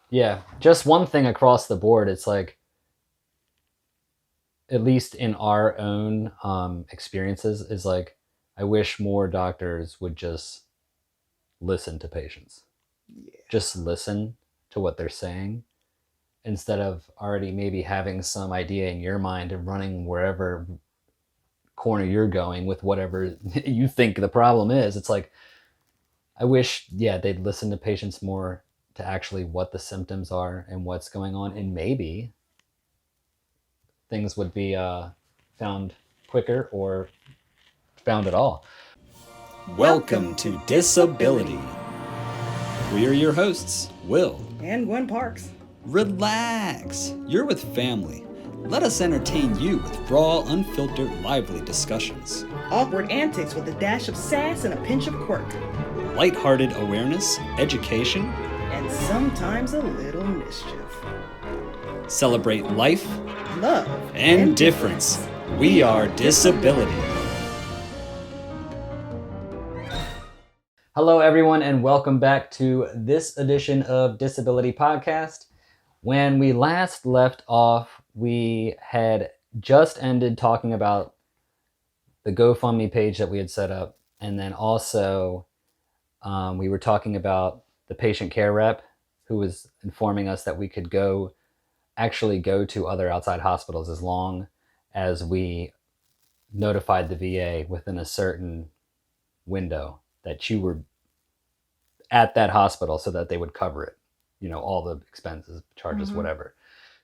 Yeah, just one thing across the board. It's like, at least in our own experiences, is like, I wish more doctors would just listen to patients. Yeah. Just listen to what they're saying instead of already maybe having some idea in your mind and running wherever corner you're going with whatever you think the problem is. It's like, I wish, yeah, they'd listen to patients more to actually what the symptoms are and what's going on, and maybe things would be found quicker or found at all. Welcome to Disability. We are your hosts, Will. And Gwen Parks. Relax. You're with family. Let us entertain you with raw, unfiltered, lively discussions. Awkward antics with a dash of sass and a pinch of quirk. Lighthearted awareness, education, And sometimes a little mischief. celebrate life Love. and difference. We are Disability. Hello, everyone, and welcome back to this edition of Disability Podcast. When we last left off, we had just ended talking about the GoFundMe page that we had set up, and then also we were talking about the patient care rep who was informing us that we could actually go to other outside hospitals as long as we notified the VA within a certain window that you were at that hospital so that they would cover it, all the expenses, charges, whatever.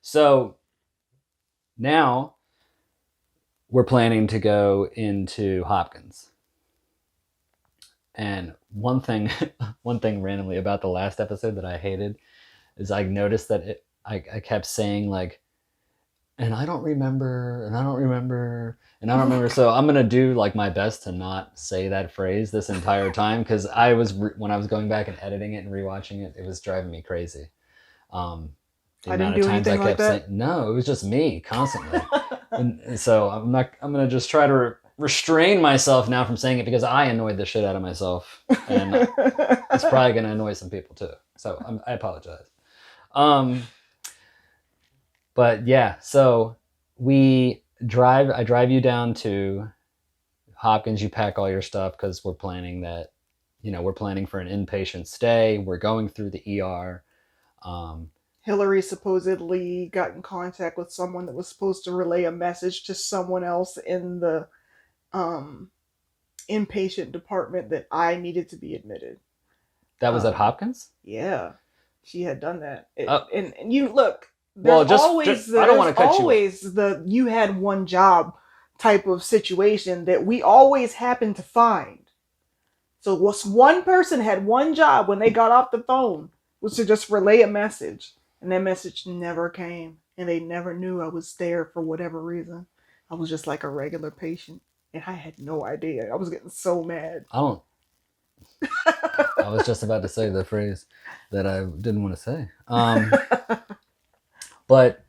So now we're planning to go into Hopkins. And one thing randomly about the last episode that I hated is I noticed that I kept saying, like, and I don't remember, and I don't remember, and I don't remember. So I'm gonna do like my best to not say that phrase this entire time, because when I was going back and editing it and rewatching it, it was driving me crazy. The I amount didn't do of times I anything like kept saying, no, it was just me constantly. And so I'm gonna just try to restrain myself now from saying it, because I annoyed the shit out of myself, and it's probably gonna annoy some people too. So I apologize. But yeah, so I drive you down to Hopkins. You pack all your stuff because we're planning for an inpatient stay. We're going through the ER. Hillary supposedly got in contact with someone that was supposed to relay a message to someone else in the inpatient department that I needed to be admitted. That was at Hopkins? Yeah, she had done that. Oh. And you look, Well, there's I don't want to cut you. always the you had one job type of situation that we always happen to find. So one person had one job when they got off the phone was to just relay a message, and that message never came, and they never knew I was there for whatever reason. I was just like a regular patient, and I had no idea. I was getting so mad. I was just about to say the phrase that I didn't want to say. But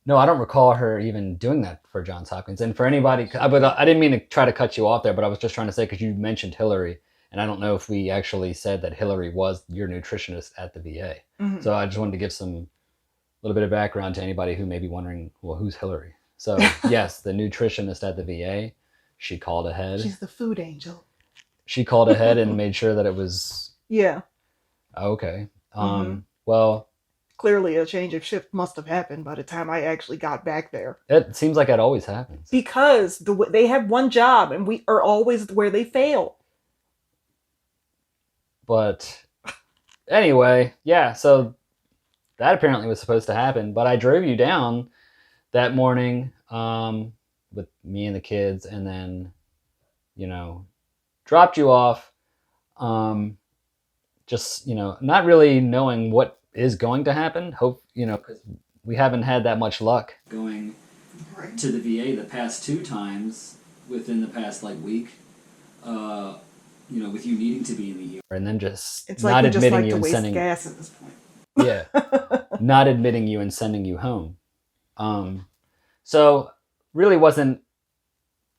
no, I don't recall her even doing that for Johns Hopkins. And for anybody, I didn't mean to try to cut you off there, but I was just trying to say, because you mentioned Hillary, and I don't know if we actually said that Hillary was your nutritionist at the VA. Mm-hmm. So I just wanted to give a little bit of background to anybody who may be wondering, well, who's Hillary? So yes, the nutritionist at the VA, she called ahead. She's the food angel. She called ahead and made sure that it was... Yeah. Okay. Well... Clearly a change of shift must have happened by the time I actually got back there. It seems like that always happens. Because they have one job, and we are always where they fail. But anyway, yeah, so that apparently was supposed to happen. But I drove you down that morning with me and the kids, and then, dropped you off. Just, not really knowing what is going to happen. Hope, because we haven't had that much luck going to the VA the past 2 times within the past week. With you needing to be in the ER, and then just it's not like admitting you and waste sending gas at this point. Yeah, not admitting you and sending you home. So really wasn't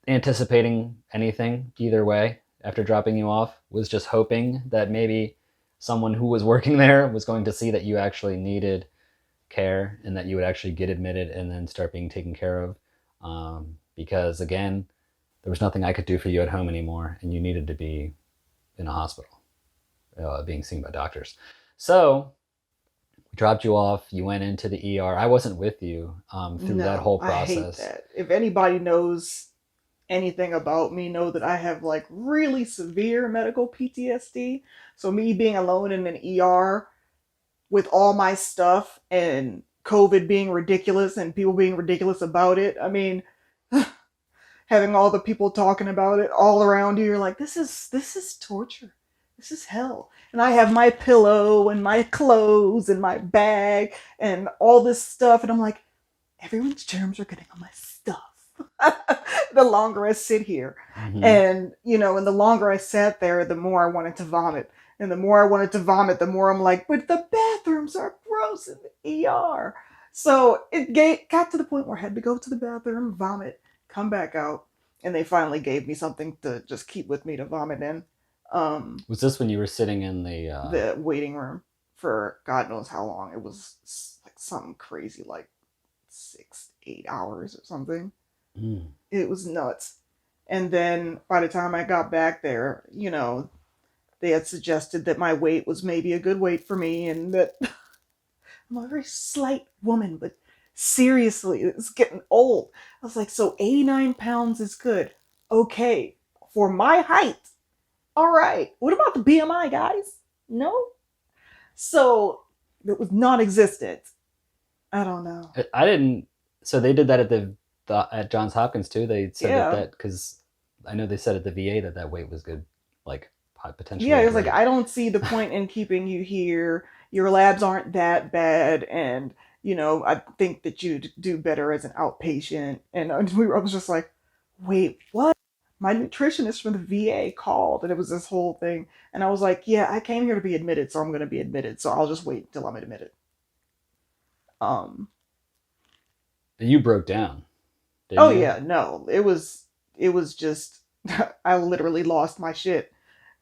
anticipating anything either way after dropping you off. Was just hoping that maybe someone who was working there was going to see that you actually needed care and that you would actually get admitted and then start being taken care of. Because again, there was nothing I could do for you at home anymore, and you needed to be in a hospital, being seen by doctors. So we dropped you off. You went into the ER. I wasn't with you through that whole process. I hate that. If anybody knows anything about me, know that I have like really severe medical PTSD. So me being alone in an ER with all my stuff and COVID being ridiculous and people being ridiculous about it. I mean, having all the people talking about it all around you, you're like, this is torture. This is hell. And I have my pillow and my clothes and my bag and all this stuff. And I'm like, everyone's germs are getting on my stuff. The longer I sit here. Mhm. And, and the longer I sat there, the more I wanted to vomit. And the more I wanted to vomit, the more I'm like, but the bathrooms are gross in the ER. So it got to the point where I had to go to the bathroom, vomit, come back out. And they finally gave me something to just keep with me to vomit in. Was this when you were sitting in the waiting room for God knows how long? It was like something crazy, like 6-8 hours or something. It was nuts. And then by the time I got back there, they had suggested that my weight was maybe a good weight for me, and that I'm a very slight woman, but seriously, it's getting old. I was like, so 89 pounds is good. Okay, for my height. All right. What about the BMI, guys? No? So it was non-existent. I don't know. I didn't. So they did that at Johns Hopkins too. They said that because I know they said at the VA that weight was good, like potentially. Yeah, it was like, I don't see the point in keeping you here. Your labs aren't that bad, and I think that you'd do better as an outpatient. And I was just like, wait, what? My nutritionist from the VA called, and it was this whole thing. And I was like, yeah, I came here to be admitted, so I'm going to be admitted. So I'll just wait until I'm admitted. You broke down. Oh you? Yeah, no, it was just, I literally lost my shit.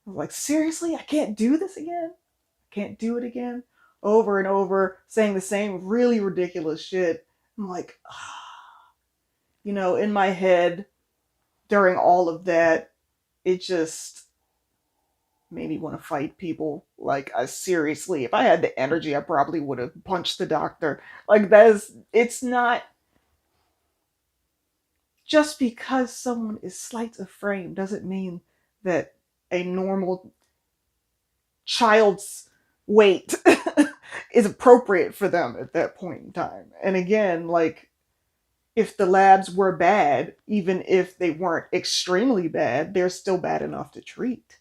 I was like, seriously, I can't do this again? I can't do it again? Over and over, saying the same really ridiculous shit. I'm like, in my head, during all of that, it just made me want to fight people. Like, seriously, if I had the energy, I probably would have punched the doctor. Like, it's not, just because someone is slight of frame doesn't mean that a normal child's weight is appropriate for them at that point in time. And again, like, if the labs were bad, even if they weren't extremely bad, they're still bad enough to treat.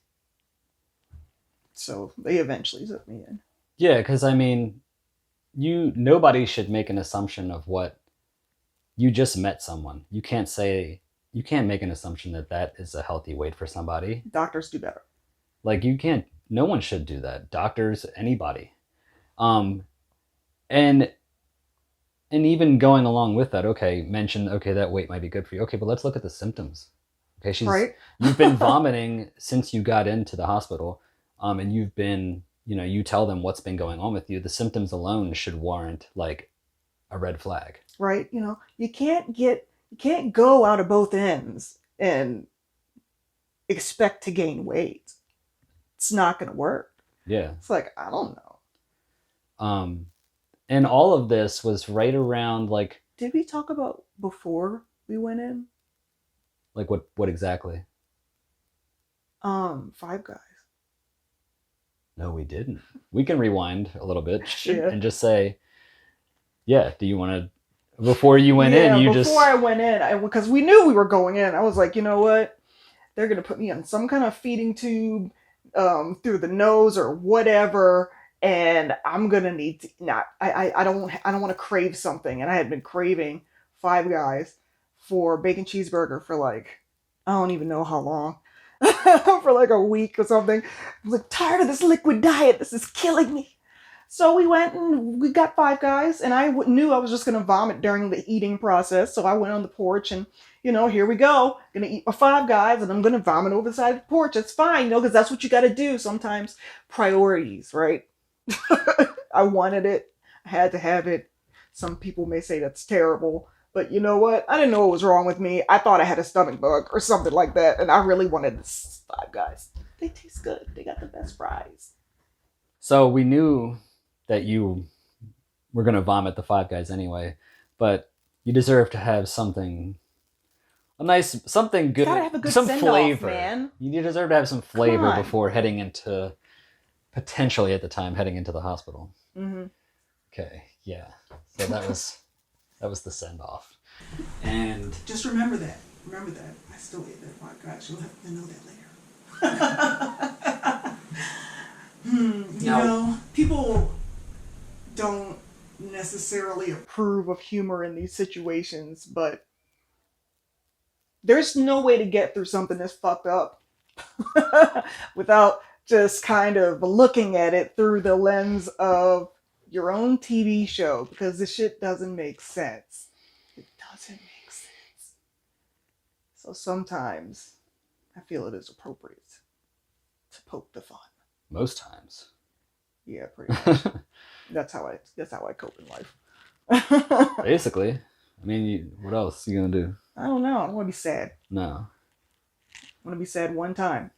So they eventually took me in. Yeah, because I mean, nobody should make an assumption of what you just met someone. You can't make an assumption that is a healthy weight for somebody. Doctors do better. Like, no one should do that. Doctors, anybody. And even going along with that, that weight might be good for you. Okay, but let's look at the symptoms. Okay, right? You've been vomiting since you got into the hospital. And you've been, you tell them what's been going on with you. The symptoms alone should warrant like a red flag. Right? You can't go out of both ends and expect to gain weight. It's not going to work. Yeah. It's like, I don't know. And all of this was right around like. Did we talk about before we went in? Like what exactly? Five Guys. No, we didn't. We can rewind a little bit Yeah. and just say, yeah, do you want to, before you went in, before I went in, because we knew we were going in, I was like, you know what? They're going to put me on some kind of feeding tube through the nose or whatever, and I'm going to need to, I don't want to crave something. And I had been craving Five Guys for bacon cheeseburger for like, I don't even know how long. For like a week or something. I was like, tired of this liquid diet. This is killing me. So we went and we got Five Guys, and I knew I was just going to vomit during the eating process. So I went on the porch and, here we go. Gonna eat my Five Guys, and I'm going to vomit over the side of the porch. It's fine, because that's what you got to do sometimes. Priorities, right? I wanted it. I had to have it. Some people may say that's terrible. But you know what? I didn't know what was wrong with me. I thought I had a stomach bug or something like that. And I really wanted this Five Guys. They taste good. They got the best fries. So we knew that you were going to vomit the Five Guys anyway, but you deserve to have something good, Gotta have a good some send-off, flavor. man. You deserve to have some flavor on. before heading into, potentially at the time, heading into the hospital. Mm-hmm. Okay, yeah. So that was the send-off. And Just remember that. Remember that. I still ate that Five Guys. You'll have to know that later. People don't necessarily approve of humor in these situations, but there's no way to get through something that's fucked up without just kind of looking at it through the lens of your own TV show, because this shit doesn't make sense. It doesn't make sense. So sometimes I feel it is appropriate to poke the fun. most times. Yeah, pretty much. That's how I cope in life. Basically. I mean, what else are you going to do? I don't know. I don't want to be sad. No. I want to be sad one time.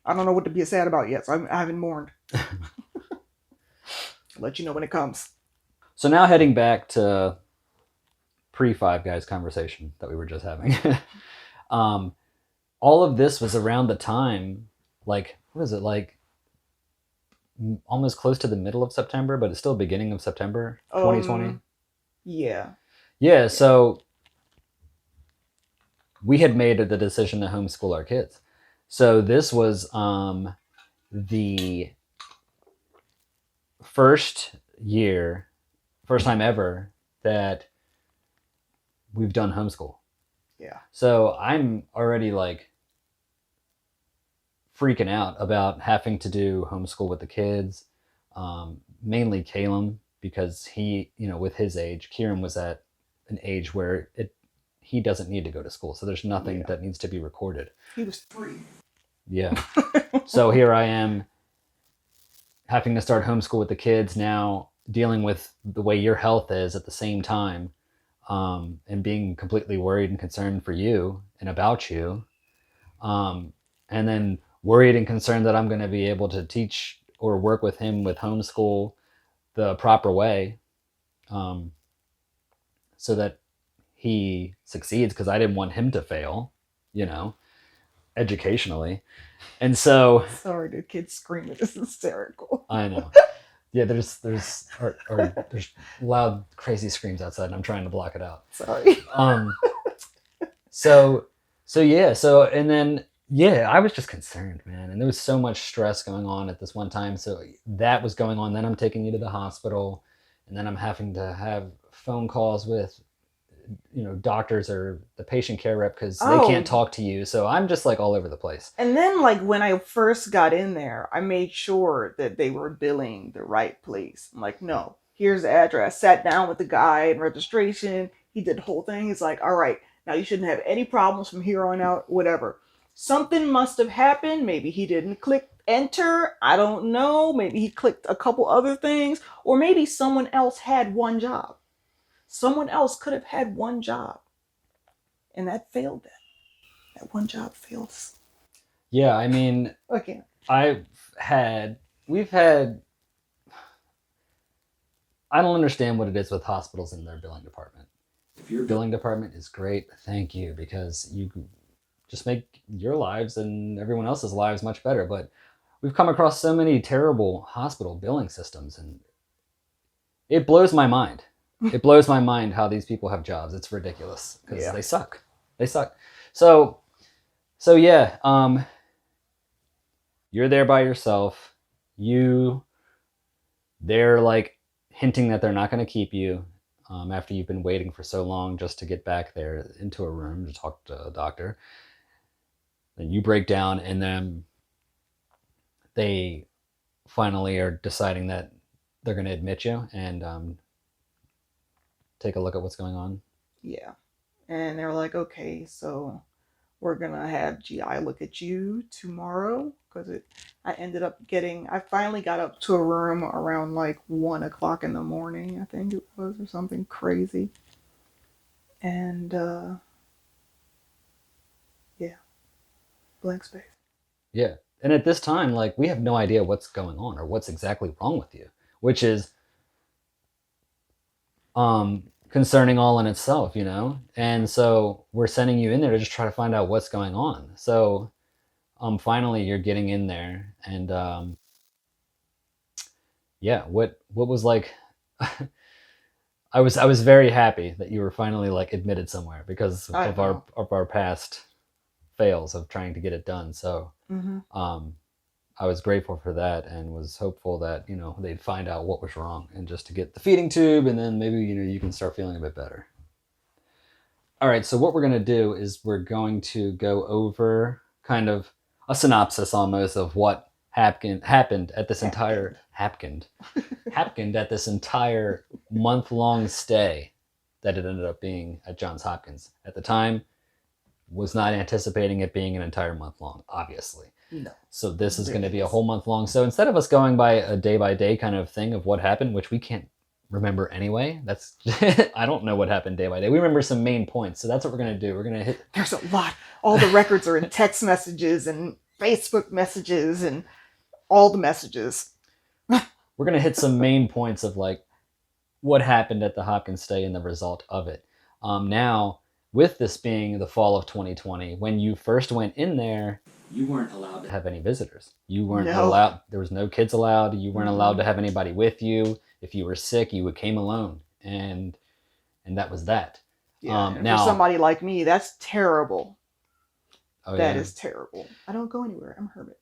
I don't know what to be sad about yet, so I haven't mourned. I'll let you know when it comes. So now heading back to pre-Five Guys conversation that we were just having. All of this was around the time, like, what is it, like almost close to the middle of September, but it's still beginning of September 2020. Yeah. Yeah, so we had made the decision to homeschool our kids. So this was the first time ever that we've done homeschool. Yeah. So I'm already like freaking out about having to do homeschool with the kids, mainly Caleb, because he, with his age, Kieran was at an age where he doesn't need to go to school. So there's nothing that needs to be recorded. He was 3. Yeah. So here I am having to start homeschool with the kids now, dealing with the way your health is at the same time, and being completely worried and concerned for you and about you. And then worried and concerned that I'm going to be able to teach or work with him with homeschool the proper way, so that he succeeds, because I didn't want him to fail, educationally. And so sorry, the kid's screaming. It's hysterical. I know. Yeah, there's loud, crazy screams outside, and I'm trying to block it out. Sorry. And then I was just concerned, man, and there was so much stress going on at this one time. So that was going on. Then I'm taking you to the hospital, and then I'm having to have phone calls with, doctors or the patient care rep, because they can't talk to you. So I'm just like all over the place. And then, like, when I first got in there, I made sure that they were billing the right place. I'm like, no, here's the address. Sat down with the guy in registration. He did the whole thing. He's like, all right, now you shouldn't have any problems from here on out, whatever. Something must have happened. Maybe he didn't click enter. I don't know. Maybe he clicked a couple other things. Or maybe someone else had one job. Someone else could have had one job. And that failed them. That one job failed us. Yeah, I mean, Okay. I don't understand what it is with hospitals in their billing department. If your billing department is great, thank you, because you just make your lives and everyone else's lives much better. But we've come across so many terrible hospital billing systems, and it blows my mind. It blows my mind how these people have jobs. It's ridiculous, because they suck. They suck. So yeah, you're there by yourself. They're like hinting that they're not going to keep you, after you've been waiting for so long just to get back there into a room to talk to a doctor. Then you break down, and then they finally are deciding that they're going to admit you and take a look at what's going on. Yeah. And they were like, okay, so we're going to have GI look at you tomorrow. Because I finally got up to a room around like 1 o'clock in the morning, I think it was, or something crazy. And yeah, blank space. Yeah. And at this time, like, we have no idea what's going on or what's exactly wrong with you, which is concerning all in itself, you know? And so we're sending you in there to just try to find out what's going on. So finally you're getting in there and yeah, what was like I was very happy that you were finally like admitted somewhere because of our past fails of trying to get it done. So I was grateful for that and was hopeful that, you know, they'd find out what was wrong and just to get the feeding tube and then maybe, you know, you can start feeling a bit better. All right, so what we're going to do is we're going to go over kind of a synopsis almost of what happened at this entire happened at this entire month-long stay that it ended up being at Johns Hopkins. At the time, was not anticipating it being an entire month long, obviously. No. So this is going to be a whole month long. So instead of us going by a day kind of thing of what happened, which we can't remember anyway, that's I don't know what happened day by day. We remember some main points. So that's what we're going to do. We're going to hit. There's a lot. All the records are in text messages and Facebook messages and all the messages. We're going to hit some main points of like what happened at the Hopkins stay and the result of it. Now, with this being the fall of 2020, when you first went in there, you weren't allowed to have any visitors. You weren't allowed. There was no kids allowed. You weren't allowed to have anybody with you. If you were sick, you came alone, and that was that. Yeah. Now, for somebody like me, that's terrible. Oh, that is terrible. I don't go anywhere. I'm a hermit.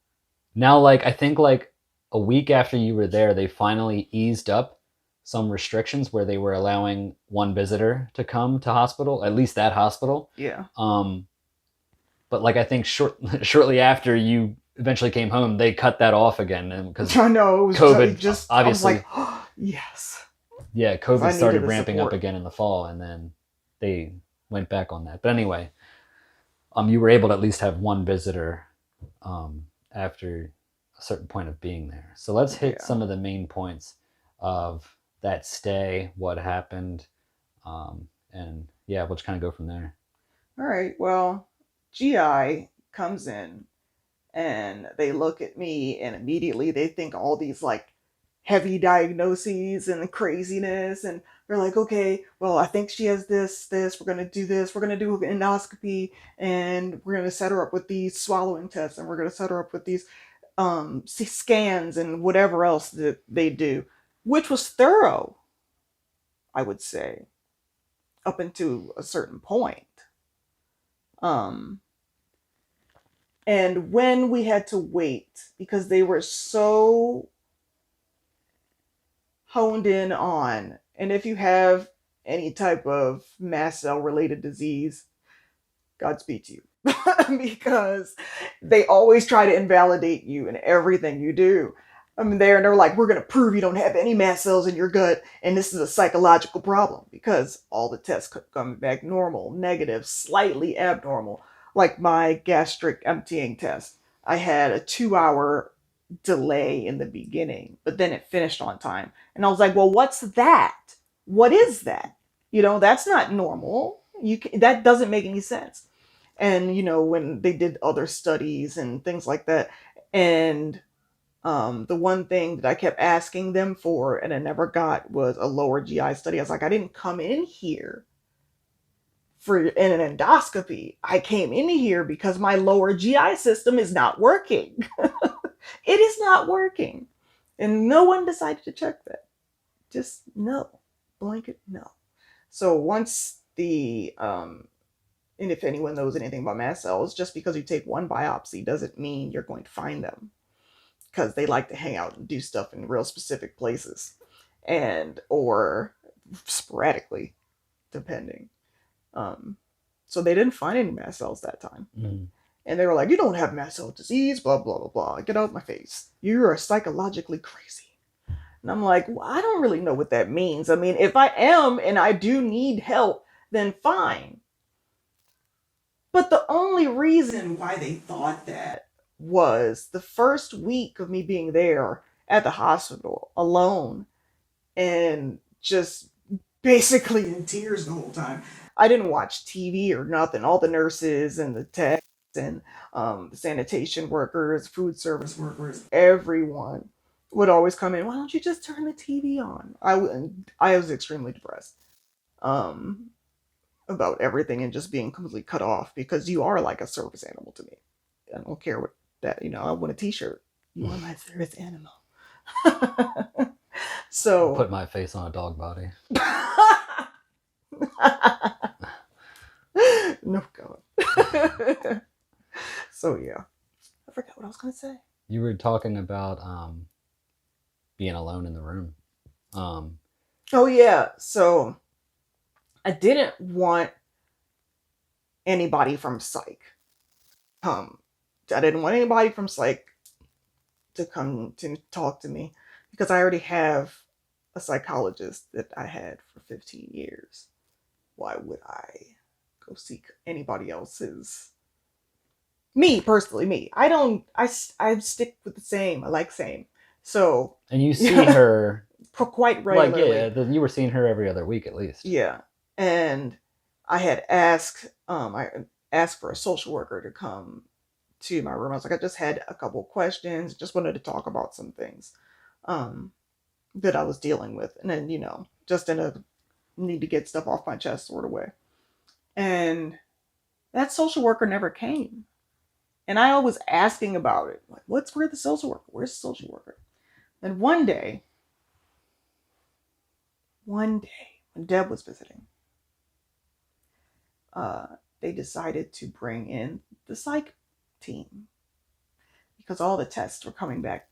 Now, like I think like a week after you were there, they finally eased up some restrictions where they were allowing one visitor to come to hospital, at least that hospital. Yeah. But like I think shortly after you eventually came home, they cut that off again, because I know it was COVID just obviously. I was like, oh, yes. Yeah, COVID started ramping up again in the fall, and then they went back on that. But anyway, you were able to at least have one visitor after a certain point of being there. So let's hit some of the main points of that stay, what happened, and yeah, we'll just kind of go from there. All right. Well, GI comes in and they look at me and immediately they think all these like heavy diagnoses and craziness, and they're like, okay, well, I think she has this, we're going to do this, we're going to do an endoscopy, and we're going to set her up with these swallowing tests, and we're going to set her up with these scans and whatever else that they do, which was thorough, I would say, up until a certain point. And when we had to wait, because they were so honed in on, and if you have any type of mast cell related disease, Godspeed to you. Because they always try to invalidate you in everything you do. I mean, they're like, we're going to prove you don't have any mast cells in your gut, and this is a psychological problem, because all the tests could come back normal, negative, slightly abnormal. Like my gastric emptying test, I had a 2-hour delay in the beginning, but then it finished on time. And I was like, well, what's that? What is that? You know, that's not normal. That doesn't make any sense. And, you know, when they did other studies and things like that, and the one thing that I kept asking them for and I never got was a lower GI study. I was like, I didn't come in here in an endoscopy. I came in here because my lower GI system is not working. It is not working. And no one decided to check that. Just no. Blanket no. So once and if anyone knows anything about mast cells, just because you take one biopsy doesn't mean you're going to find them. Because they like to hang out and do stuff in real specific places. Or sporadically, depending. So they didn't find any mast cells that time. Mm. And they were like, you don't have mast cell disease, blah, blah, blah, blah. Get out of my face. You are psychologically crazy. And I'm like, well, I don't really know what that means. I mean, if I am and I do need help, then fine. But the only reason why they thought that was the first week of me being there at the hospital alone and just basically in tears the whole time. I didn't watch TV or nothing. All the nurses and the techs and the sanitation workers, food service workers, everyone would always come in. Why don't you just turn the TV on? I was extremely depressed um, about everything and just being completely cut off because you are like a service animal to me. I don't care what that, I want a T-shirt. You are my service animal. I'll So put my face on a dog body. no God. So yeah, I forgot what I was gonna say. You were talking about being alone in the room. Oh yeah, so I didn't want anybody from psych. Um, I didn't want anybody from psych to come to talk to me because I already have a psychologist that I had for 15 years. Why would I go seek anybody else's? Me personally, me. I don't. I stick with the same. I like same. So And you see her quite like, regularly. yeah, you were seeing her every other week at least. Yeah, and I had asked. I asked for a social worker to come to my room. I was like, I just had a couple questions. Just wanted to talk about some things um, that I was dealing with, and then just in a need to get stuff off my chest sort of way. And that social worker never came. And I was asking about it. Like, where's the social worker? Where's the social worker? And one day, when Deb was visiting, they decided to bring in the psych team because all the tests were coming back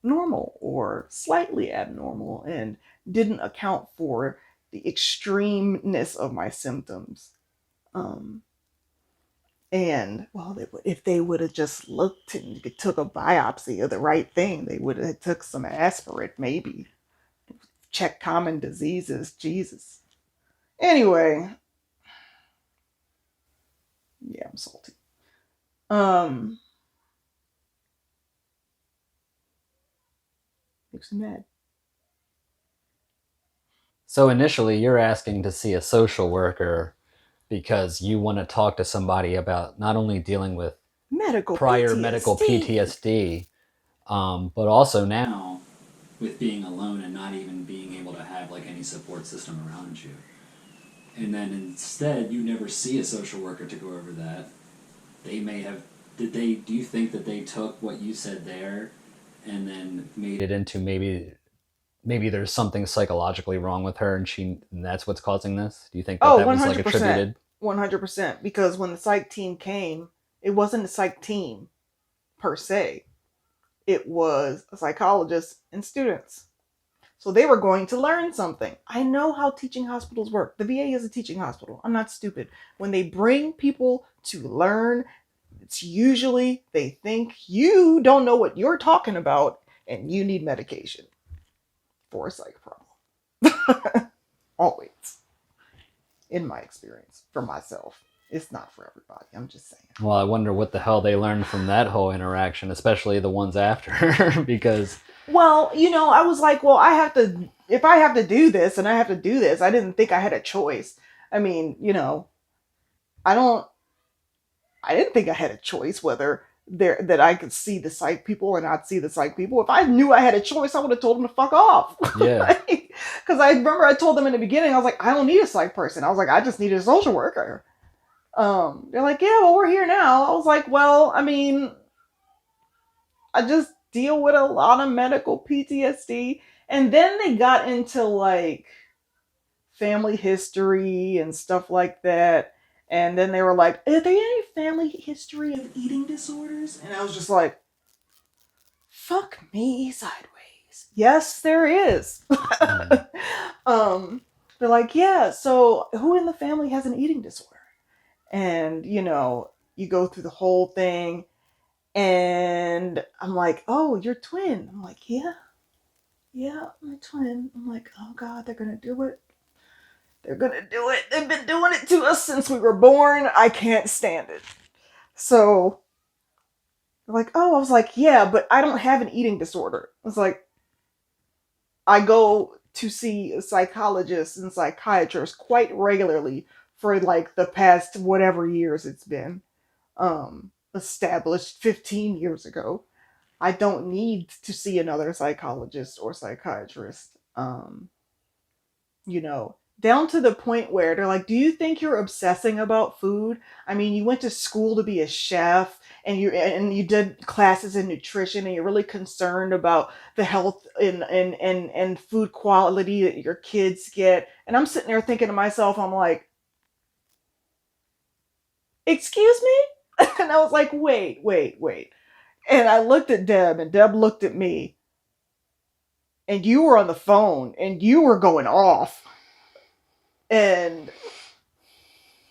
normal or slightly abnormal and didn't account for the extremeness of my symptoms. And well, if they would have just looked and took a biopsy of the right thing, they would have took some aspirin, maybe check common diseases. Jesus. Anyway, yeah, I'm salty. Makes me mad. So initially, you're asking to see a social worker because you want to talk to somebody about not only dealing with Medical prior PTSD. medical PTSD, but also now with being alone and not even being able to have like any support system around you. And then instead, you never see a social worker to go over that. They may have. Do you think that they took what you said there and then made it into maybe there's something psychologically wrong with her and that's what's causing this? Do you think that Oh, that was like 100%. attributed? 100%. Because when the psych team came, it wasn't a psych team per se. It was a psychologist and students. So they were going to learn something. I know how teaching hospitals work. The VA is a teaching hospital. I'm not stupid. When they bring people to learn, it's usually they think you don't know what you're talking about and you need medication for a psych problem. Always. In my experience, for myself. It's not for everybody. I'm just saying. Well, I wonder what the hell they learned from that whole interaction, especially the ones after, because Well, I was like, well, if I have to do this and I have to do this, I didn't think I had a choice. I mean, I didn't think I had a choice whether that I could see the psych people or not see the psych people. If I knew I had a choice, I would have told them to fuck off. yeah. Because I remember I told them in the beginning, I was like, I don't need a psych person. I was like, I just need a social worker. They're like, yeah, well, we're here now. I was like, well, I mean, I just deal with a lot of medical PTSD. And then they got into like family history and stuff like that. And then they were like, are there any family history of eating disorders? And I was just like, fuck me sideways. Yes, there is. They're like, yeah, so who in the family has an eating disorder? And, you go through the whole thing. And I'm like, oh, you're twin. I'm like, yeah. yeah, my twin. I'm like, oh God, they're gonna do it. They're gonna do it. They've been doing it to us since we were born. I can't stand it. So, like, oh, I was like, yeah, but I don't have an eating disorder. I was like, I go to see a psychologist and psychiatrist quite regularly for like the past whatever years it's been. Established 15 years ago. I don't need to see another psychologist or psychiatrist. You know, down to the point where they're like, "Do you think you're obsessing about food? I mean, you went to school to be a chef and you did classes in nutrition and you're really concerned about the health and food quality that your kids get." And I'm sitting there thinking to myself, I'm like, "Excuse me?" And I was like, "Wait." And I looked at Deb and Deb looked at me and you were on the phone and you were going off. And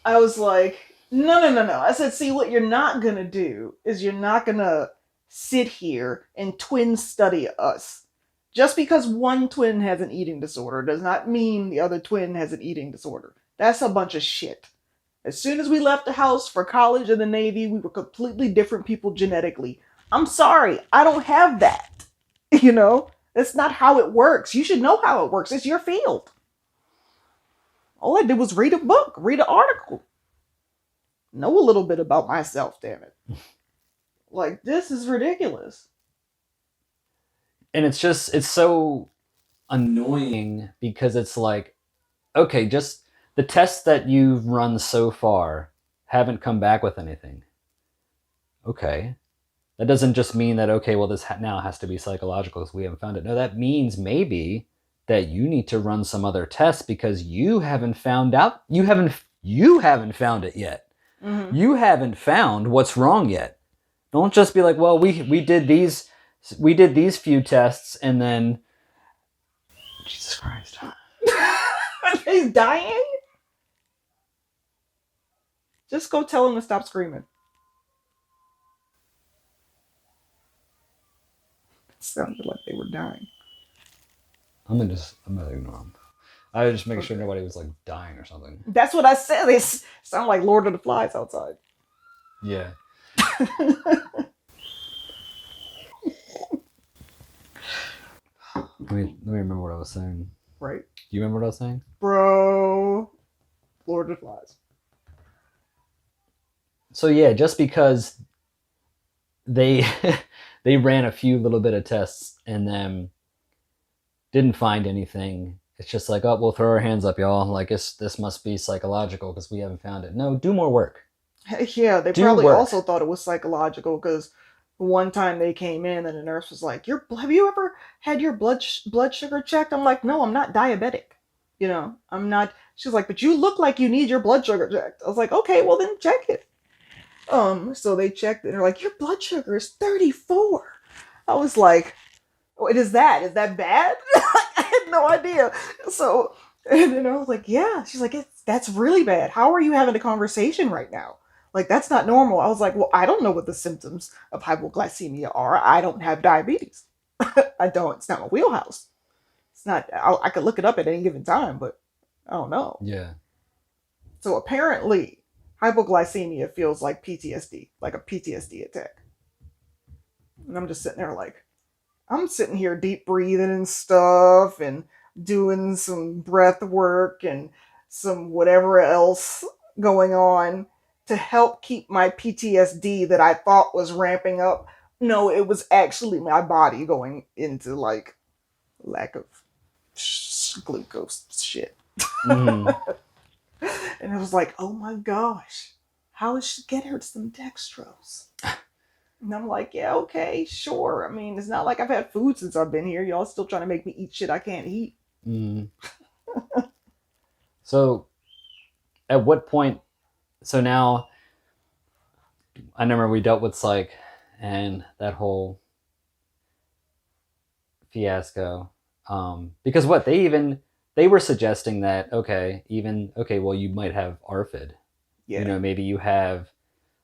I was like, no. I said, see, what you're not going to do is you're not going to sit here and twin study us. Just because one twin has an eating disorder does not mean the other twin has an eating disorder. That's a bunch of shit. As soon as we left the house for college and the Navy, we were completely different people genetically. I'm sorry, I don't have that. You know, that's not how it works. You should know how it works. It's your field. All I did was read a book, read an article, know a little bit about myself, damn it. Like, this is ridiculous. And it's so annoying because it's like, okay, just the tests that you've run so far haven't come back with anything. Okay. That doesn't just mean that, okay, well, this now has to be psychological because we haven't found it. No, that means maybe that you need to run some other tests because you haven't found out. You haven't found it yet. Mm-hmm. You haven't found what's wrong yet. Don't just be like, well, we did these few tests and then Jesus Christ. He's dying? Just go tell him to stop screaming. It sounded like they were dying. I'm gonna ignore them. I was just making sure nobody was like dying or something. That's what I said. They sound like Lord of the Flies outside. Yeah. Let me remember what I was saying. Right. Do you remember what I was saying? Bro. Lord of the Flies. So yeah, just because they they ran a few little bit of tests and then didn't find anything, it's just like, oh, we'll throw our hands up, y'all. Like, this must be psychological because we haven't found it. No, do more work. Yeah, they Do probably work. also thought it was psychological because one time they came in and the nurse was like, have you ever had your blood sugar checked? I'm like, no, I'm not diabetic. You know, I'm not. She's like, but you look like you need your blood sugar checked. I was like, okay, well then check it. So they checked it and they're like, your blood sugar is 34. I was like, what is that? Is that bad? I had no idea. So, and then I was like, yeah. She's like, that's really bad. How are you having a conversation right now? Like, that's not normal. I was like, well, I don't know what the symptoms of hypoglycemia are. I don't have diabetes. I don't. It's not my wheelhouse. It's not. I could look it up at any given time, but I don't know. Yeah. So apparently, hypoglycemia feels like PTSD, like a PTSD attack. And I'm just sitting there like, I'm sitting here deep breathing and stuff and doing some breath work and some whatever else going on to help keep my PTSD that I thought was ramping up. No, it was actually my body going into like lack of glucose shit. Mm. And it was like, oh my gosh, how is she get her some dextrose? And I'm like, yeah, okay, sure. I mean, it's not like I've had food since I've been here. Y'all still trying to make me eat shit I can't eat. Mm. So, at what point? So now, I remember we dealt with psych and that whole fiasco. Because what they were suggesting that okay, well, you might have ARFID. Yeah. You know, maybe you have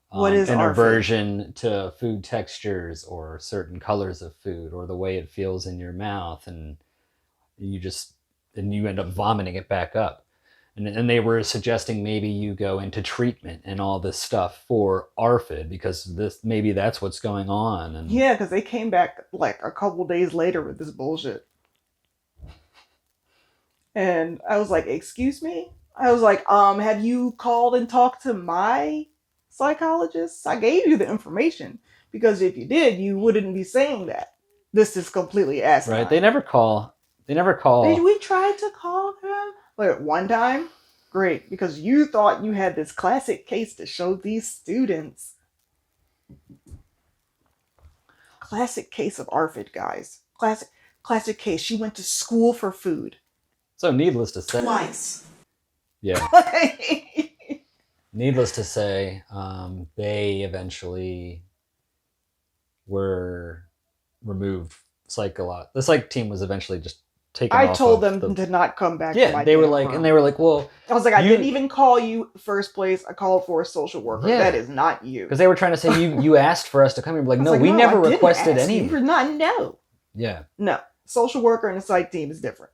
What is an ARFID? aversion to food textures or certain colors of food or the way it feels in your mouth, and and you end up vomiting it back up. And they were suggesting maybe you go into treatment and all this stuff for ARFID because maybe that's what's going on. And Yeah, because they came back like a couple days later with this bullshit. And I was like, excuse me? I was like, have you called and talked to my psychologist? I gave you the information. Because if you did, you wouldn't be saying that. This is completely asinine. right, they never call. Did we try to call him? Like one time? Great, because you thought you had this classic case to show these students. Classic case of ARFID, guys. Classic case. She went to school for food. So needless to say, Twice. Yeah. Needless to say, they eventually were removed. The psych team was eventually just taken off. I told them to not come back. Yeah, they were like, well, I was like, I didn't even call you first place. I called for a social worker. Yeah. That is not you. Because they were trying to say you asked for us to come here. Like, no, we never requested any. You for not no. Yeah. No, social worker and the psych team is different.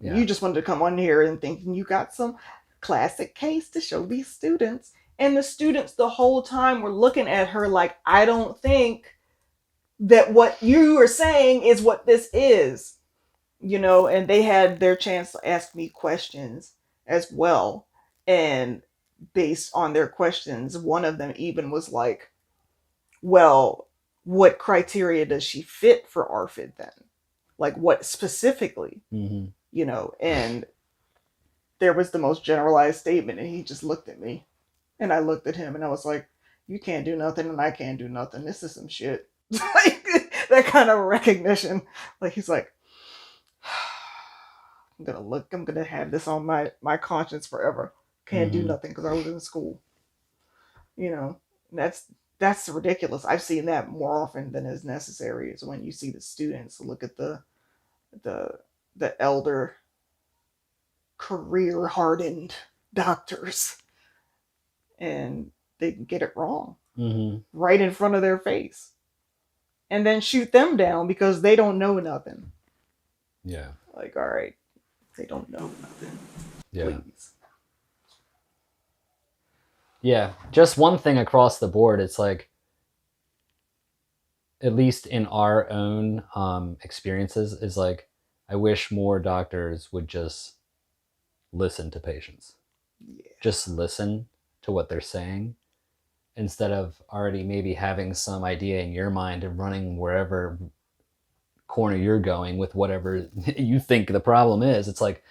Yeah. You just wanted to come on here and thinking you got some classic case to show these students. And the students the whole time were looking at her like, I don't think that what you are saying is what this is. You know, and they had their chance to ask me questions as well. And based on their questions, one of them even was like, well, what criteria does she fit for ARFID then? Like what specifically? Mm-hmm. You know, and there was the most generalized statement, and he just looked at me, and I looked at him, and I was like, you can't do nothing, and I can't do nothing. This is some shit. Like, that kind of recognition. Like, he's like, I'm going to have this on my conscience forever. Can't do nothing because I was in school. You know, that's ridiculous. I've seen that more often than is necessary, is when you see the students look at the elder, career-hardened doctors, and they get it wrong right in front of their face, and then shoot them down because they don't know nothing. Yeah. Like, all right, they don't know nothing. Yeah. Please. Yeah. Just one thing across the board. It's like, at least in our own experiences, is like, I wish more doctors would just listen to patients. Yeah. Just listen to what they're saying instead of already maybe having some idea in your mind and running wherever corner you're going with whatever you think the problem is. It's like,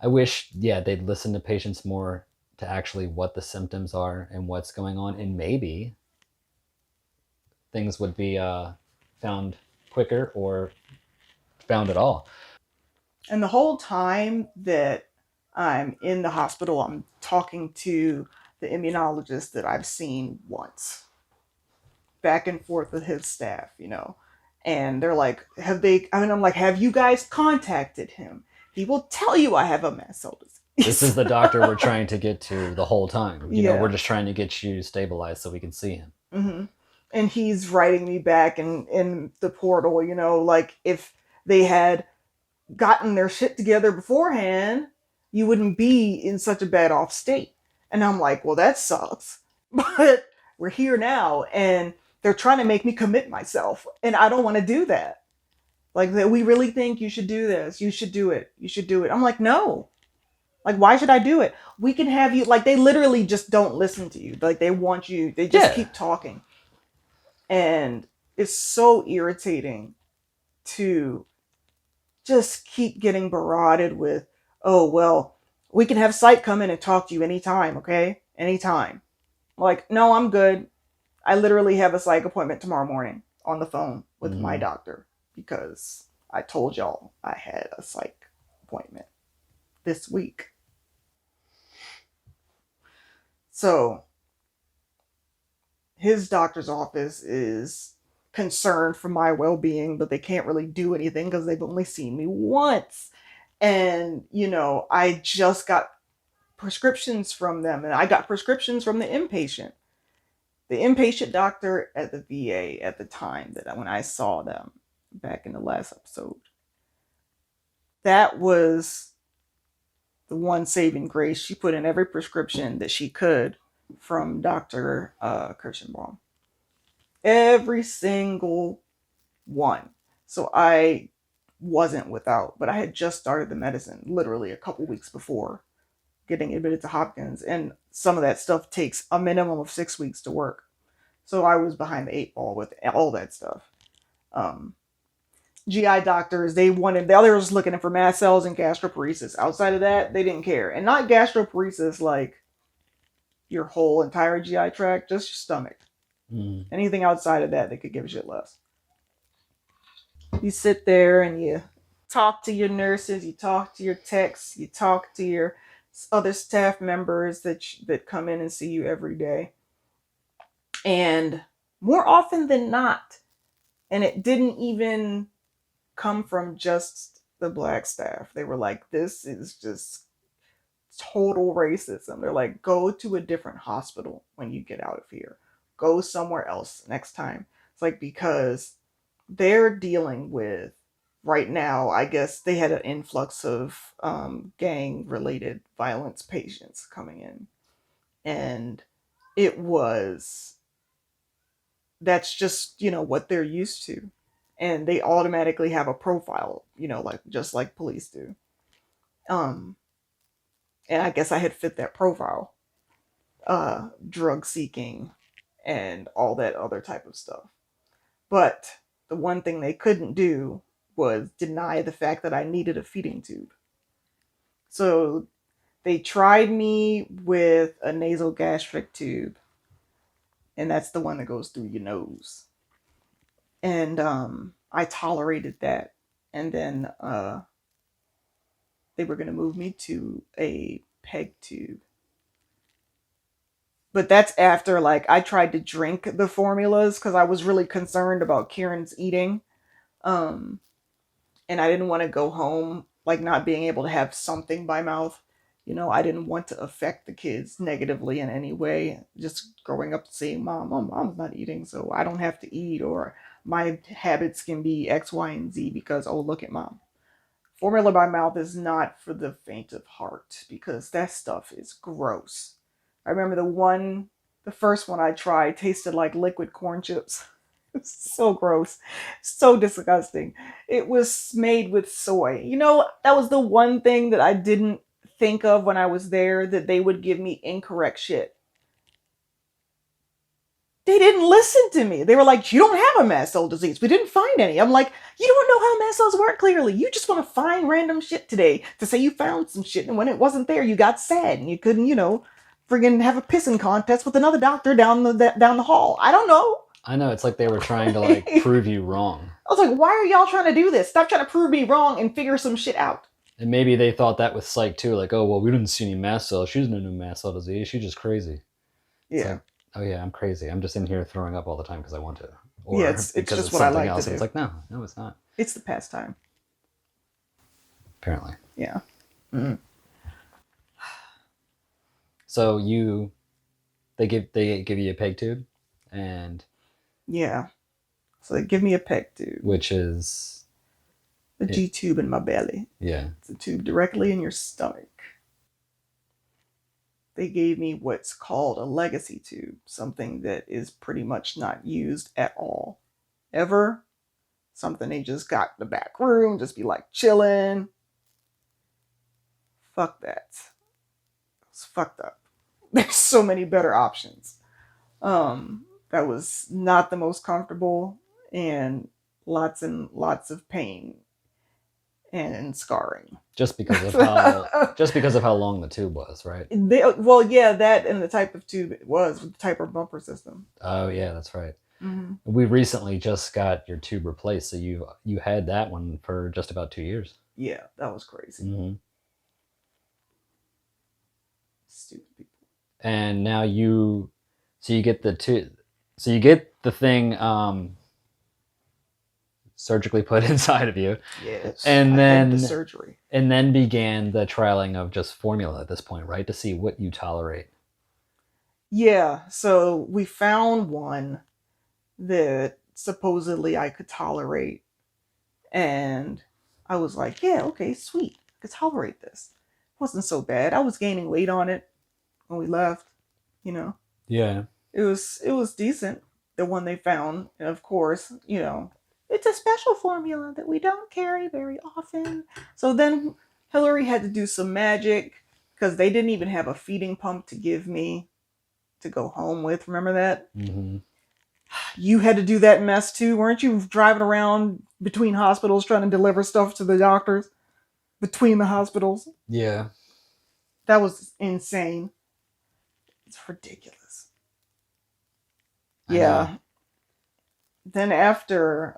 I wish, they'd listen to patients more to actually what the symptoms are and what's going on, and maybe things would be found quicker or found at all. And the whole time that I'm in the hospital, I'm talking to the immunologist that I've seen once, back and forth with his staff, you know, and they're like, I'm like, have you guys contacted him? He will tell you I have a mast cell disease. This is the doctor we're trying to get to the whole time. You know, we're just trying to get you stabilized so we can see him. Mm-hmm. And he's writing me back in the portal, you know, like if they had gotten their shit together beforehand, you wouldn't be in such a bad off state. And I'm like, well, that sucks. But we're here now, and they're trying to make me commit myself. And I don't want to do that. Like, that we really think you should do this. You should do it. You should do it. I'm like, no. Like, why should I do it? We can have you, like, they literally just don't listen to you. Like, they want you, they just keep talking. And it's so irritating to just keep getting barraged with, oh, well, we can have psych come in and talk to you anytime, okay? Anytime. Like, no, I'm good. I literally have a psych appointment tomorrow morning on the phone with my doctor because I told y'all I had a psych appointment this week. So his doctor's office is concerned for my well-being, but they can't really do anything because they've only seen me once. And, you know, I just got prescriptions from them, and I got prescriptions from the inpatient. The inpatient doctor at the VA at the time when I saw them back in the last episode, that was the one saving grace. She put in every prescription that she could from Dr. Kirschenbaum. Every single one. So I wasn't without, but I had just started the medicine literally a couple weeks before getting admitted to Hopkins, and some of that stuff takes a minimum of 6 weeks to work. So I was behind the 8 ball with all that stuff. GI doctors, they wanted, the others was looking for mast cells and gastroparesis. Outside of that, they didn't care. And not gastroparesis like your whole entire GI tract, just your stomach. Anything outside of that, they could give a shit less. You sit there and you talk to your nurses, you talk to your techs, you talk to your other staff members that come in and see you every day. And more often than not, and it didn't even come from just the black staff. They were like, this is just total racism. They're like, go to a different hospital when you get out of here. Go somewhere else next time. It's like, because they're dealing with, right now, I guess they had an influx of gang-related violence patients coming in. And that's just, what they're used to. And they automatically have a profile, like just like police do. And I guess I had fit that profile. Drug seeking and all that other type of stuff. But the one thing they couldn't do was deny the fact that I needed a feeding tube. So they tried me with a nasal gastric tube, and that's the one that goes through your nose. And I tolerated that. And then they were going to move me to a peg tube. But that's after, like, I tried to drink the formulas because I was really concerned about Kieran's eating. And I didn't want to go home, like, not being able to have something by mouth. I didn't want to affect the kids negatively in any way. Just growing up seeing mom's not eating, so I don't have to eat, or my habits can be X, Y, and Z because, oh, look at mom. Formula by mouth is not for the faint of heart because that stuff is gross. I remember the first one I tried tasted like liquid corn chips. It's so gross. So disgusting. It was made with soy. That was the one thing that I didn't think of when I was there, that they would give me incorrect shit. They didn't listen to me. They were like, you don't have a mast cell disease. We didn't find any. I'm like, you don't know how mast cells work clearly. You just want to find random shit today to say you found some shit. And when it wasn't there, you got sad and you couldn't, friggin' have a pissing contest with another doctor down the hall. I don't know. I know. It's like they were trying to prove you wrong. I was like, why are y'all trying to do this? Stop trying to prove me wrong and figure some shit out. And maybe they thought that with psych too. Like, oh, well, we didn't see any mast cells. She doesn't know mast cell disease. She's just crazy. Yeah. Like, oh yeah, I'm crazy. I'm just in here throwing up all the time because I want to. Or yeah, it's just what I like to do. It's like, no, it's not. It's the pastime. Apparently. Yeah. Mm-hmm. So they give you a peg tube, and yeah, so they give me a peg tube, which is the G tube in my belly. Yeah, it's a tube directly in your stomach. They gave me what's called a legacy tube, something that is pretty much not used at all, ever. Something they just got in the back room, just be like chilling. Fuck that. It's fucked up. There's so many better options. That was not the most comfortable, and lots of pain and scarring. Just because of how long the tube was, right? That and the type of tube it was, with the type of bumper system. Oh yeah, that's right. Mm-hmm. We recently just got your tube replaced, so you had that one for just about 2 years. Yeah, that was crazy. Mm-hmm. Stupid people. And now you get the thing surgically put inside of you. Yes. And then the surgery. And then began the trialing of just formula at this point, right? To see what you tolerate. Yeah. So we found one that supposedly I could tolerate. And I was like, yeah, okay, sweet. I could tolerate this. It wasn't so bad. I was gaining weight on it when we left, you know. Yeah. It was decent, the one they found. And of course, you know, it's a special formula that we don't carry very often. So then Hillary had to do some magic because they didn't even have a feeding pump to give me to go home with. Remember that? Mm-hmm. You had to do that mess too, weren't you? Driving around between hospitals trying to deliver stuff to the doctors between the hospitals. Yeah. That was insane. It's ridiculous. I Yeah. know. Then after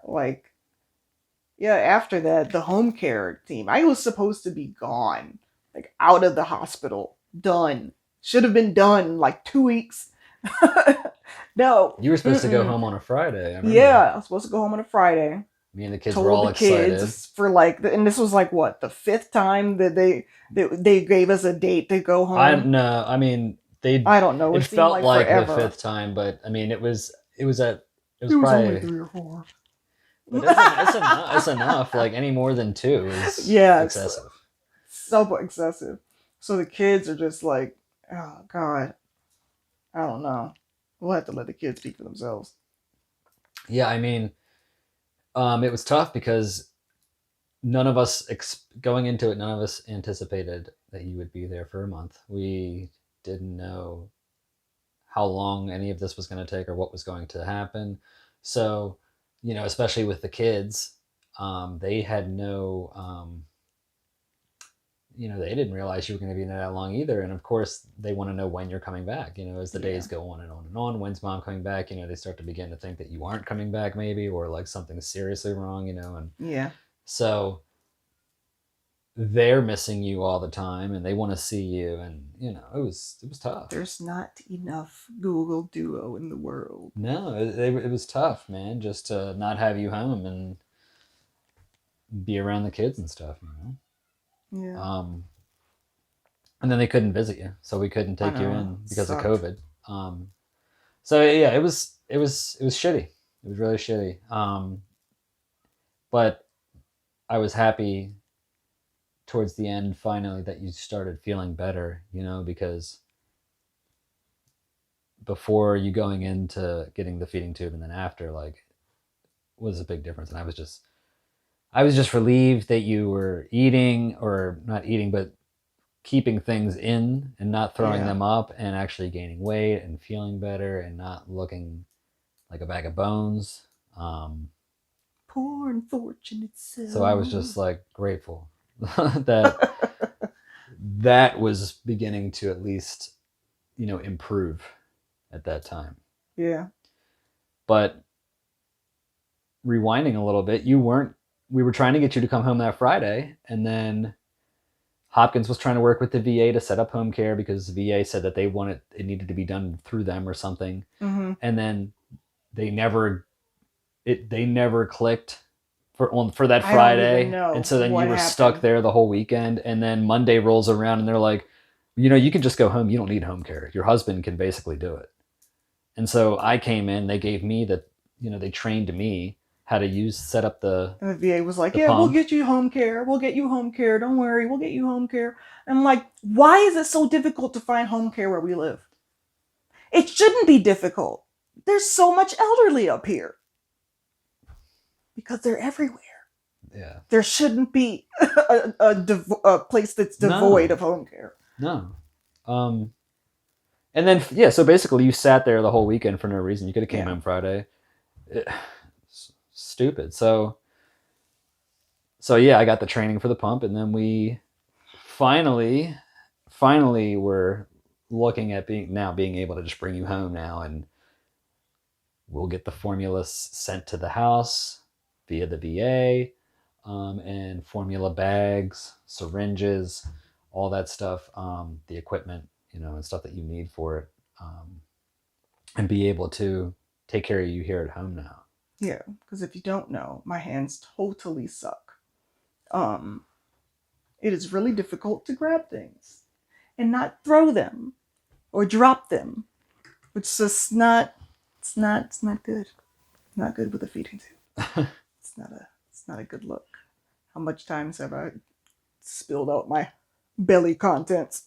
after that, the home care team. I was supposed to be gone, like out of the hospital, done. Should have been done like 2 weeks. No. You were supposed to go Mm-mm. home on a Friday. I remember. Yeah, I was supposed to go home on a Friday. Me and the kids Told were all the excited. kids for like, and this was like what, the 5th time that they gave us a date to go home. I don't know. It It seemed felt like forever. the 5th time, but I mean, it was It was probably only 3 or 4. but it's enough. Like any more than 2 is Yeah, excessive. So excessive. So the kids are just like, oh God, I don't know. We'll have to let the kids speak for themselves. Yeah, I mean, it was tough because none of us going into it, none of us anticipated that you would be there for a month. We didn't know how long any of this was going to take or what was going to happen. So, you know, especially with the kids, they had no, you know, they didn't realize you were going to be in there that long either. And of course, they want to know when you're coming back. You know, as the days go on and on and on, when's mom coming back? You know, they start to begin to think that you aren't coming back, maybe, or like something's seriously wrong. You know, and Yeah. so they're missing you all the time, and they want to see you, and you know, it was tough. There's not enough Google Duo in the world. No, it was tough, man. Just to not have you home and be around the kids and stuff. You know. Yeah. And then they couldn't visit you, so we couldn't take you in because Sucked. of COVID. So yeah, it was shitty. It was really shitty. But I was happy towards the end, finally, that you started feeling better. You know, because before you going into getting the feeding tube and then after, like, was a big difference. And I was just relieved that you were eating, or not eating, but keeping things in and not throwing them up, and actually gaining weight and feeling better and not looking like a bag of bones. Poor unfortunate self. So I was just like grateful that that was beginning to at least, you know, improve at that time. Yeah. But rewinding a little bit, we were trying to get you to come home that Friday, and then Hopkins was trying to work with the VA to set up home care because the VA said that it needed to be done through them or something. Mm-hmm. And then they never clicked for that Friday. And so then you were stuck there the whole weekend. And then Monday rolls around and they're like, you know, you can just go home. You don't need home care. Your husband can basically do it. And so I came in, they gave me they trained me how to set up the... And the VA was like, yeah, pump. We'll get you home care. We'll get you home care. Don't worry. We'll get you home care. And I'm like, why is it so difficult to find home care where we live? It shouldn't be difficult. There's so much elderly up here. Because they're everywhere. Yeah. There shouldn't be a place that's devoid of home care. No. And then, yeah, so basically you sat there the whole weekend for no reason. You could have came home Friday. Stupid. So yeah, I got the training for the pump, and then we finally were looking at being able to just bring you home now, and we'll get the formula sent to the house via the VA, and formula bags, syringes, all that stuff, the equipment, you know, and stuff that you need for it, and be able to take care of you here at home now. Yeah, because if you don't know, my hands totally suck. It is really difficult to grab things and not throw them or drop them. It's just not good. Not good with a feeding tube. It's not a good look. How much times have I spilled out my belly contents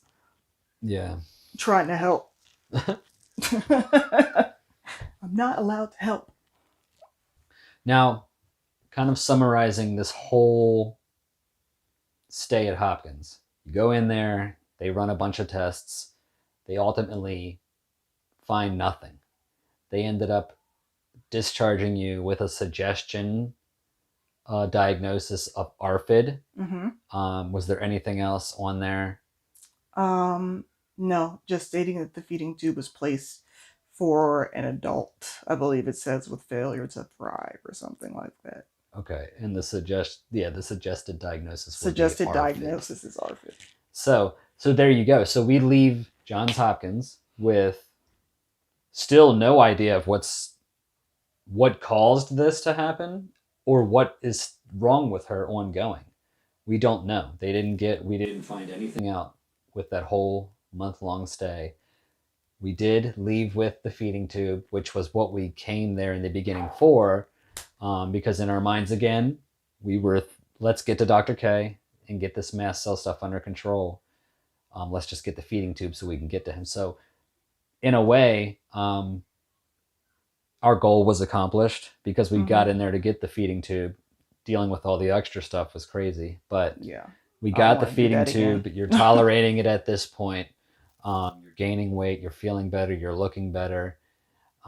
Yeah. trying to help? I'm not allowed to help. Now, kind of summarizing this whole stay at Hopkins. You go in there, they run a bunch of tests. They ultimately find nothing. They ended up discharging you with a suggestion diagnosis of ARFID. Was there anything else on there? No, just stating that the feeding tube was placed for an adult. I believe it says with failure to thrive or something like that. Okay, and the suggested diagnosis. Suggested would be diagnosis is ARFID. So there you go. So we leave Johns Hopkins with still no idea of what caused this to happen or what is wrong with her ongoing. We don't know. We didn't find anything out with that whole month-long stay. We did leave with the feeding tube, which was what we came there in the beginning for, because in our minds, again, we were, let's get to Dr. K and get this mast cell stuff under control. Let's just get the feeding tube so we can get to him. So in a way, our goal was accomplished because we got in there to get the feeding tube. Dealing with all the extra stuff was crazy, but yeah, we got the feeding tube. You're tolerating it at this point. You're gaining weight. You're feeling better. You're looking better.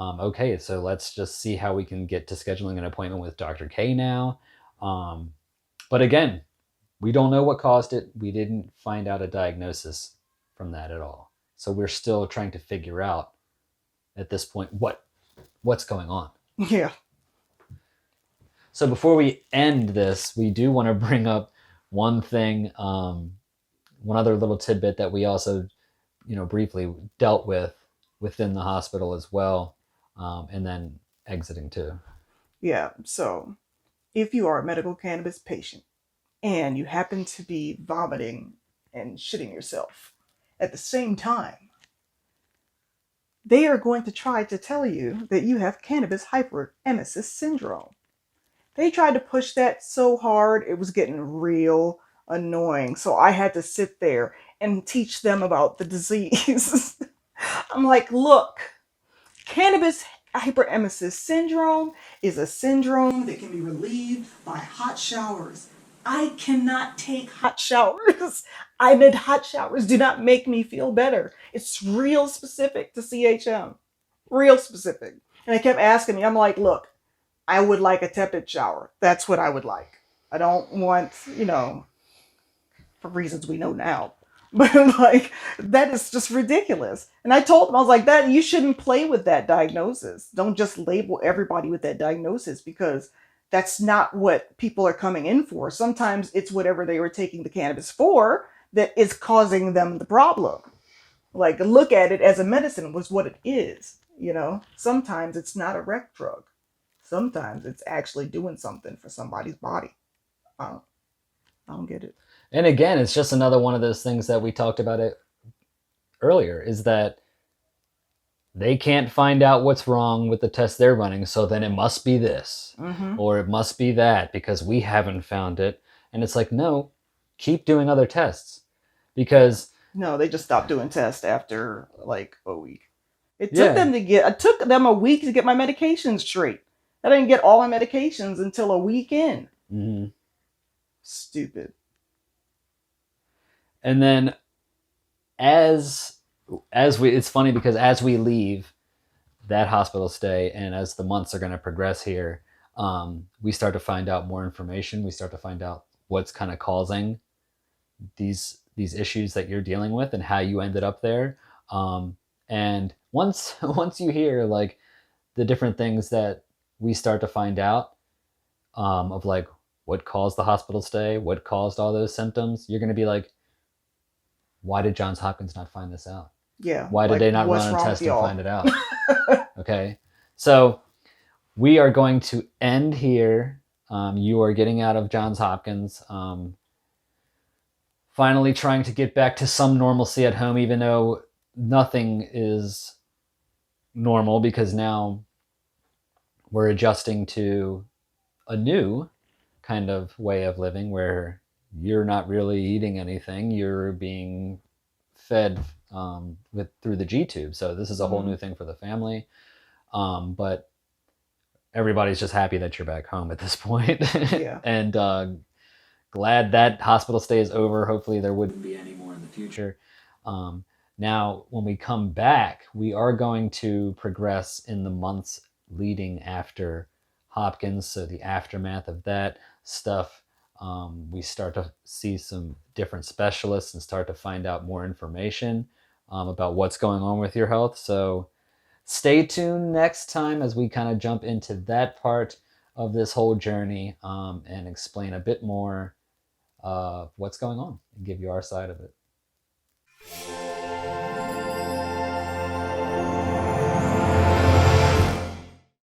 Okay, so let's just see how we can get to scheduling an appointment with Dr. K now. But again, we don't know what caused it. We didn't find out a diagnosis from that at all. So we're still trying to figure out at this point what's going on. Yeah. So before we end this, we do want to bring up one thing, one other little tidbit that we also, briefly dealt with within the hospital as well, and then exiting too. Yeah. So if you are a medical cannabis patient and you happen to be vomiting and shitting yourself at the same time, they are going to try to tell you that you have cannabis hyperemesis syndrome. They tried to push that so hard, it was getting real annoying. So I had to sit there and teach them about the disease. I'm like, look, cannabis hyperemesis syndrome is a syndrome that can be relieved by hot showers. I cannot take hot showers. Hot showers do not make me feel better. It's real specific to CHM. Real specific. And they kept asking me, I'm like, look, I would like a tepid shower. That's what I would like. I don't want, for reasons we know now. But that is just ridiculous. And I told them, I was like, that you shouldn't play with that diagnosis. Don't just label everybody with that diagnosis because that's not what people are coming in for. Sometimes it's whatever they were taking the cannabis for that is causing them the problem. Like, look at it as a medicine was what it is. Sometimes it's not a rec drug. Sometimes it's actually doing something for somebody's body. I don't get it. And again, it's just another one of those things that we talked about it earlier, is that they can't find out what's wrong with the test they're running, so then it must be this, or it must be that, because we haven't found it. And it's like, no, keep doing other tests. Because... No, they just stopped doing tests after, a week. It took them a week to get my medications straight. I didn't get all my medications until a week in. Mm-hmm. Stupid. And then as it's funny because as we leave that hospital stay and as the months are going to progress here, we start to find out more information. We start to find out what's kind of causing these issues that you're dealing with and how you ended up there. And once you hear the different things that we start to find out of what caused the hospital stay, what caused all those symptoms, you're going to be like, why did Johns Hopkins not find this out? Yeah. Why did they not run a test and find it out? Okay. So we are going to end here. You are getting out of Johns Hopkins. Finally trying to get back to some normalcy at home, even though nothing is normal because now we're adjusting to a new kind of way of living where you're not really eating anything. You're being fed through the G tube. So this is a whole new thing for the family. But everybody's just happy that you're back home at this point. Yeah. And glad that hospital stay is over. Hopefully there wouldn't be any more in the future. Now, when we come back, we are going to progress in the months leading after Hopkins. So the aftermath of that stuff, we start to see some different specialists and start to find out more information about what's going on with your health. So stay tuned next time as we kind of jump into that part of this whole journey and explain a bit more of what's going on and give you our side of it.